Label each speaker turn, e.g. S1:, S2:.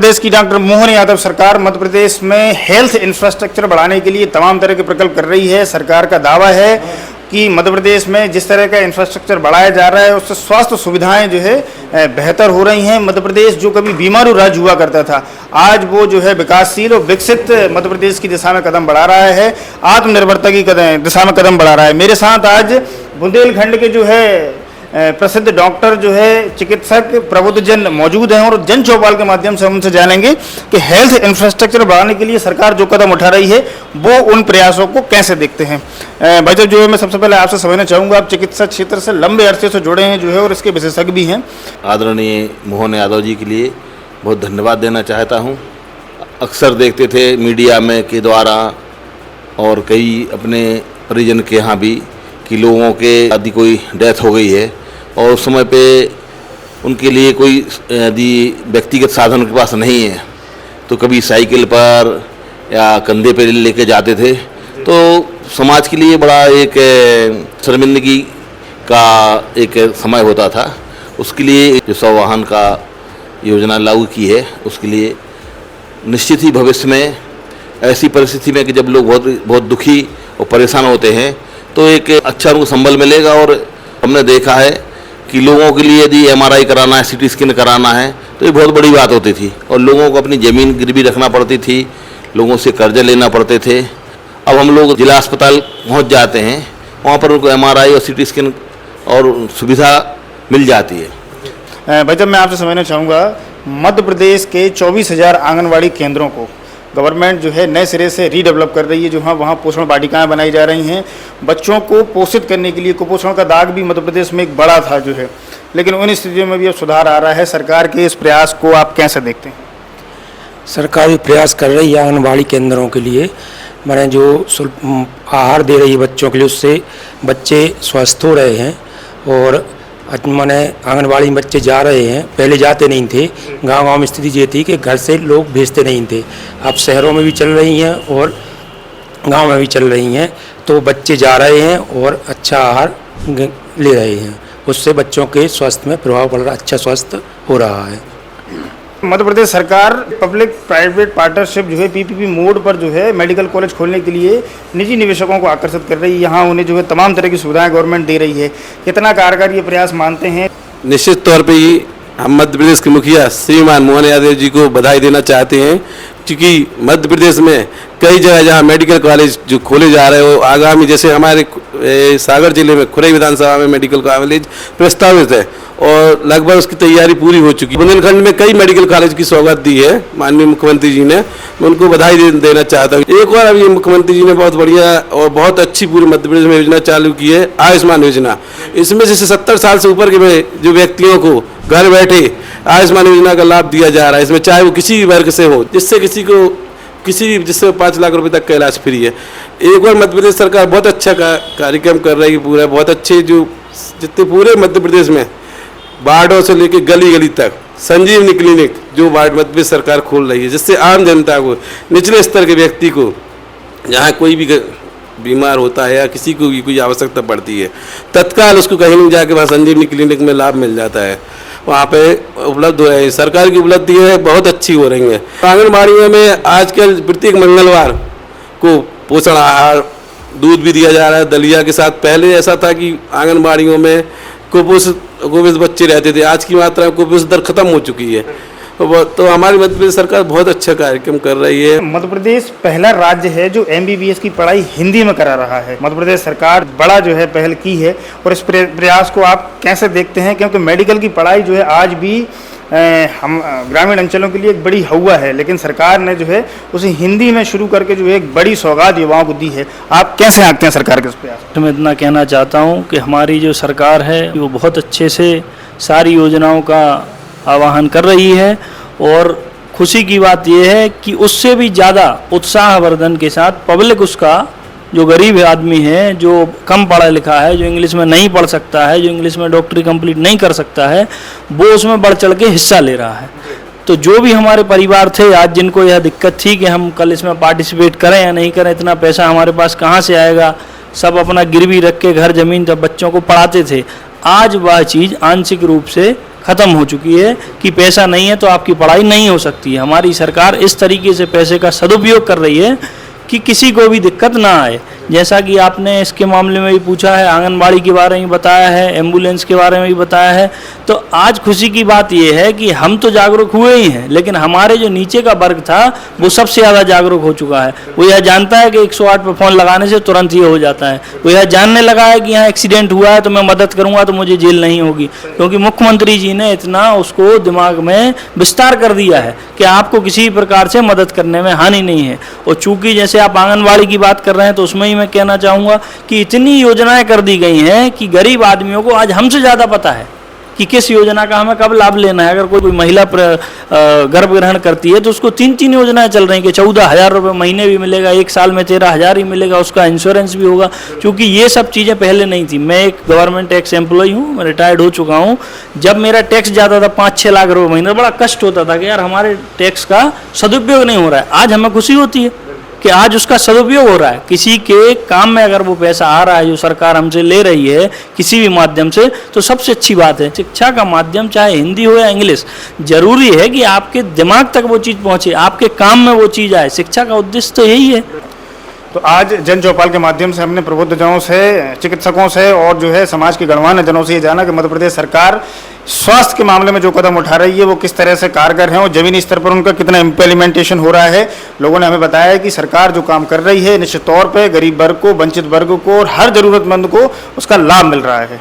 S1: प्रदेश की डॉक्टर मोहन यादव सरकार मध्य प्रदेश में हेल्थ इंफ्रास्ट्रक्चर बढ़ाने के लिए तमाम तरह के प्रकल्प कर रही है। सरकार का दावा है कि मध्य प्रदेश में जिस तरह का इंफ्रास्ट्रक्चर बढ़ाया जा रहा है उससे स्वास्थ्य सुविधाएं जो है बेहतर हो रही हैं। मध्य प्रदेश जो कभी बीमारू राज्य हुआ करता था, आज वो जो है विकासशील और विकसित मध्य प्रदेश की दिशा में कदम बढ़ा रहा है, आत्मनिर्भरता की दिशा में कदम बढ़ा रहा है। मेरे साथ आज बुंदेलखंड के जो है प्रसिद्ध डॉक्टर जो है चिकित्सक प्रबुद्ध जन मौजूद हैं और जन चौपाल के माध्यम से हम उनसे जानेंगे कि हेल्थ इंफ्रास्ट्रक्चर बढ़ाने के लिए सरकार जो कदम उठा रही है वो उन प्रयासों को कैसे देखते हैं। भाई साहब, जो है मैं सबसे पहले आपसे समझना चाहूँगा, आप चिकित्सा क्षेत्र से लंबे अरसे से जुड़े हैं जो है और इसके विशेषज्ञ भी हैं।
S2: आदरणीय मोहन यादव जी के लिए बहुत धन्यवाद देना चाहता हूँ। अक्सर देखते थे मीडिया में के द्वारा और कई अपने परिजन के यहाँ भी कि लोगों के यदि कोई डेथ हो गई है और उस समय पे उनके लिए कोई यदि व्यक्तिगत साधन उनके पास नहीं है तो कभी साइकिल पर या कंधे पे लेके जाते थे, तो समाज के लिए बड़ा एक शर्मिंदगी का एक समय होता था। उसके लिए जो सवाहन का योजना लागू की है, उसके लिए निश्चित ही भविष्य में ऐसी परिस्थिति में कि जब लोग बहुत दुखी और परेशान होते हैं तो एक अच्छा उनको संबल मिलेगा। और हमने देखा है कि लोगों के लिए यदि MRI कराना है, CT स्कैन कराना है तो ये बहुत बड़ी बात होती थी और लोगों को अपनी ज़मीन गिरवी रखना पड़ती थी, लोगों से कर्जे लेना पड़ते थे। अब हम लोग जिला अस्पताल पहुंच जाते हैं, वहाँ पर उनको MRI और CT स्कैन और सुविधा मिल जाती है।
S1: भाई साहब, मैं आपसे समझना चाहूँगा, मध्य प्रदेश के 24,000 आंगनबाड़ी केंद्रों को गवर्नमेंट जो है नए सिरे से रीडेवलप कर रही है, जो वहाँ पोषण वाटिकाएं बनाई जा रही हैं। बच्चों को पोषित करने के लिए कुपोषण का दाग भी मध्य प्रदेश में एक बड़ा था जो है, लेकिन उन स्थितियों में भी अब सुधार आ रहा है। सरकार के इस प्रयास को आप कैसे देखते हैं?
S3: सरकार भी प्रयास कर रही है आंगनबाड़ी केंद्रों के लिए, मैंने जो आहार दे रही है बच्चों के लिए, उससे बच्चे स्वस्थ हो रहे हैं। और मैंने आंगनबाड़ी में बच्चे जा रहे हैं, पहले जाते नहीं थे। गांव में स्थिति ये थी कि घर से लोग भेजते नहीं थे, अब शहरों में भी चल रही हैं और गांव में भी चल रही हैं, तो बच्चे जा रहे हैं और अच्छा आहार ले रहे हैं। उससे बच्चों के स्वास्थ्य में प्रभाव पड़ रहा, अच्छा स्वास्थ्य हो रहा है।
S1: मध्य प्रदेश सरकार पब्लिक प्राइवेट पार्टनरशिप जो है PPP मोड पर जो है मेडिकल कॉलेज खोलने के लिए निजी निवेशकों को आकर्षित कर रही है। यहाँ उन्हें जो है तमाम तरह की सुविधाएं गवर्नमेंट दे रही है। कितना कारगर ये प्रयास मानते हैं?
S4: निश्चित तौर पे ही हम मध्य प्रदेश के मुखिया श्रीमान मोहन यादव जी को बधाई देना चाहते हैं, क्योंकि मध्य प्रदेश में कई जगह जहाँ मेडिकल कॉलेज जो खोले जा रहे हो आगामी, जैसे हमारे सागर जिले में खुरई विधानसभा में मेडिकल कॉलेज प्रस्तावित है और लगभग उसकी तैयारी पूरी हो चुकी है। बुंदेलखंड में कई मेडिकल कॉलेज की सौगात दी है माननीय मुख्यमंत्री जी ने, मैं उनको बधाई देना चाहता हूँ। एक और अभी मुख्यमंत्री जी ने बहुत बढ़िया और बहुत अच्छी पूरी मध्य प्रदेश में योजना चालू की है, आयुष्मान योजना। इसमें जैसे 70 साल से ऊपर के जो व्यक्तियों को घर बैठे आयुष्मान योजना का लाभ दिया जा रहा है। इसमें चाहे वो किसी भी वर्ग से हो, जिससे 5 लाख रुपए तक का इलाज फ्री है। एक बार मध्य प्रदेश सरकार बहुत अच्छा कार्यक्रम कर रही है, पूरा बहुत अच्छे जो जितने पूरे मध्य प्रदेश में वार्डों से लेकर गली गली तक संजीवनी क्लिनिक जो वार्ड मध्य प्रदेश सरकार खोल रही है, जिससे आम जनता को, निचले स्तर के व्यक्ति को, जहाँ कोई भी बीमार होता है या किसी को भी कोई आवश्यकता पड़ती है, तत्काल उसको कहीं नहीं जाके वहाँ संजीवनी क्लिनिक में लाभ मिल जाता है, वहाँ पे उपलब्ध हो रहे हैं। सरकार की उपलब्धि है बहुत अच्छी हो रही है। आंगनबाड़ियों में आजकल प्रत्येक मंगलवार को पोषण आहार दूध भी दिया जा रहा है दलिया के साथ। पहले ऐसा था कि आंगनबाड़ियों में कुपोषित बच्चे रहते थे, आज की मात्रा में कुपोषित दर खत्म हो चुकी है। तो हमारी मध्य प्रदेश सरकार बहुत अच्छा कार्यक्रम कर रही है।
S1: मध्य प्रदेश पहला राज्य है जो MBBS की पढ़ाई हिंदी में करा रहा है। मध्य प्रदेश सरकार बड़ा जो है पहल की है और इस प्रयास को आप कैसे देखते हैं? क्योंकि मेडिकल की पढ़ाई जो है आज भी हम ग्रामीण अंचलों के लिए एक बड़ी हवा है, लेकिन सरकार ने जो है उसे हिंदी में शुरू करके जो है एक बड़ी सौगात युवाओं को दी है। आप कैसे आंकते हैं सरकार के इस प्रयास?
S5: तो मैं इतना कहना चाहता हूँ कि हमारी जो सरकार है वो बहुत अच्छे से सारी योजनाओं का आह्वान कर रही है और खुशी की बात यह है कि उससे भी ज़्यादा उत्साहवर्धन के साथ पब्लिक उसका, जो गरीब आदमी है, जो कम पढ़ा लिखा है, जो इंग्लिश में नहीं पढ़ सकता है, जो इंग्लिश में डॉक्टरी कंप्लीट नहीं कर सकता है, वो उसमें बढ़ चढ़ के हिस्सा ले रहा है। तो जो भी हमारे परिवार थे आज जिनको यह दिक्कत थी कि हम कल इसमें पार्टिसिपेट करें या नहीं करें, इतना पैसा हमारे पास कहाँ से आएगा, सब अपना गिरवी रख के घर ज़मीन जब बच्चों को पढ़ाते थे, आज वह चीज़ आंशिक रूप से ख़त्म हो चुकी है कि पैसा नहीं है तो आपकी पढ़ाई नहीं हो सकती है। हमारी सरकार इस तरीके से पैसे का सदुपयोग कर रही है कि किसी को भी दिक्कत ना आए। जैसा कि आपने इसके मामले में भी पूछा है, आंगनबाड़ी के बारे में बताया है, एम्बुलेंस के बारे में भी बताया है, तो आज खुशी की बात यह है कि हम तो जागरूक हुए ही हैं, लेकिन हमारे जो नीचे का वर्ग था वो सबसे ज़्यादा जागरूक हो चुका है। वो यह जानता है कि 108 पर फ़ोन लगाने से तुरंत ये हो जाता है। वो यह जानने लगा है कि यहाँ एक्सीडेंट हुआ है तो मैं मदद करूँगा तो मुझे जेल नहीं होगी, क्योंकि मुख्यमंत्री जी ने इतना उसको दिमाग में विस्तार कर दिया है कि आपको किसी प्रकार से मदद करने में हानि नहीं है। और चूँकि जैसे आप आंगनबाड़ी की बात कर रहे हैं तो उसमें ही मैं कहना चाहूँगा कि इतनी योजनाएं कर दी गई हैं कि गरीब आदमियों को आज हमसे ज़्यादा पता है कि किस योजना का हमें कब लाभ लेना है। अगर कोई महिला गर्भ ग्रहण करती है तो उसको 3 योजनाएं चल रही हैं कि 14,000 रुपये महीने भी मिलेगा, 1 साल में 13,000 ही मिलेगा, उसका इंश्योरेंस भी होगा। क्योंकि ये सब चीज़ें पहले नहीं थी। मैं एक गवर्नमेंट टैक्स एम्प्लॉय हूँ, मैं रिटायर्ड हो चुका हूँ। जब मेरा टैक्स जाता था 5-6 लाख रुपये महीने, बड़ा कष्ट होता था कि यार हमारे टैक्स का सदुपयोग नहीं हो रहा है। आज हमें खुशी होती है कि आज उसका सदुपयोग हो रहा है। किसी के काम में अगर वो पैसा आ रहा है जो सरकार हमसे ले रही है किसी भी माध्यम से, तो सबसे अच्छी बात है। शिक्षा का माध्यम चाहे हिंदी हो या इंग्लिश, जरूरी है कि आपके दिमाग तक वो चीज़ पहुँचे, आपके काम में वो चीज़ आए। शिक्षा का उद्देश्य तो यही है।
S1: तो आज जन चौपाल के माध्यम से हमने प्रबुद्ध जनों से, चिकित्सकों से और जो है समाज के गणमान्य जनों से ये जाना कि मध्य प्रदेश सरकार स्वास्थ्य के मामले में जो कदम उठा रही है वो किस तरह से कारगर हैं और जमीनी स्तर पर उनका कितना इम्प्लीमेंटेशन हो रहा है। लोगों ने हमें बताया है कि सरकार जो काम कर रही है निश्चित तौर पे गरीब वर्ग को, वंचित वर्ग को और हर जरूरतमंद को उसका लाभ मिल रहा है।